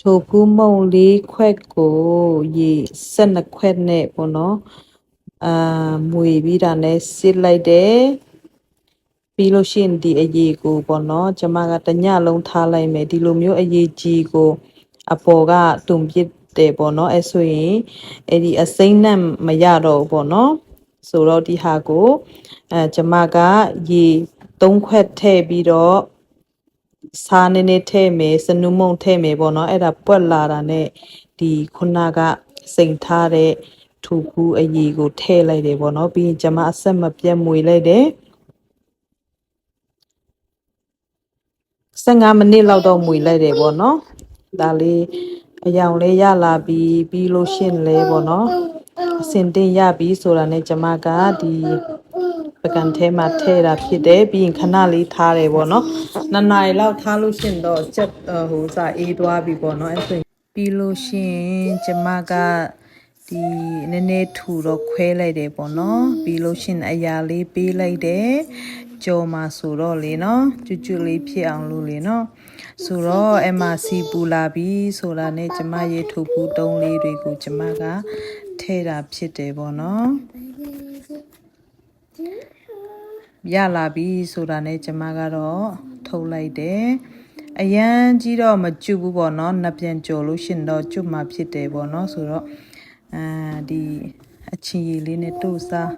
ထိုကူးမုံလေးခွက်ကိုရေ12ခွက်နဲ့ပေါ့နော်မွေပြီးတာနဲ့စစ်လိုက်တယ်ပြီးလို့ရှိရင်ဒီအရေးကိုပေါ့နော်ကျမကတညလုံးထားလိုက်မယ်ဒီလိုမျိုးအရေးကြီးကိုအပေါ်ကတုံပစ်တယ်ပေါ့နော်အဲ့ဆိုရင်အဲ့ဒီအစိမ့်နဲ့မရတော့ဘူးပေါ့နော်ဆိုတော့ဒီဟာကိုကျမကရေ3ခွက်ထည့်ပြီးတော့စားနည်းနည်းထည့်မယ်စနုမုံထည့်မယ်ပေါ့နော်အဲ့ဒါပွက်လာတာနဲ့ဒီခုနကစိန်ထားတဲ့ထူကူအရေးကိုထည့်လိုက်တယ်ပေါ့နော်ပြီးရင်ကျမအဆက်မပြတ်မွေလိုက်တယ်15မိနစ်လောက်တော့မွေလိုက်တယ်ပေါ့နော်ဒါလေးအယောင်လေးရလာပြီးလို့ရှင်းလဲပေါ့နော်အစင်တင်ရပြီဆိုတာနဲ့ကျမကဒီပကံထဲမှာထည့်တာဖြစ်တယ်ပြီးရင်ခဏလေးထားတယ်ပေါ့နော်2နာရီလောက်ထားလို့ရှရင်တော့ချက်ဟိုစာအေးသွားပြီပေါ့နော်အဲ့ဆိုပြီးလို့ရှရင်ကျမကဒီနည်းနည်းထူတော့ခွဲလိုက်တယ်ပေါ့နော်ပြီးလို့ရှရင်အရာလေးပေးလိုက်တယ်ကြော်မှာဆိုတော့လေနော်ကျွတ်ကျွတ်လေးဖြစ်အောင်လို့လေနော်ဆိုတော့အမစီပူလာပြီဆိုတာနဲ့ကျမရေထုတ်ဘူးတုံးလေးတွေကိုကျမကထဲတာဖြစ်တယ်ပေါ့နော်ရလာပြီဆိုတာနဲ့ကျမကတော့ထုတ်လိုက်တယ်အရန်ကြီးတော့မကျွတ်ဘူးပေါ့နော်နှစ်ပြန်ကြော်လို့ရှင်တော့ကျွတ်မှာဖြစ်တယ်ပေါ့နော်ဆိုတော့ဒီအချီလေးနဲ့တို့စား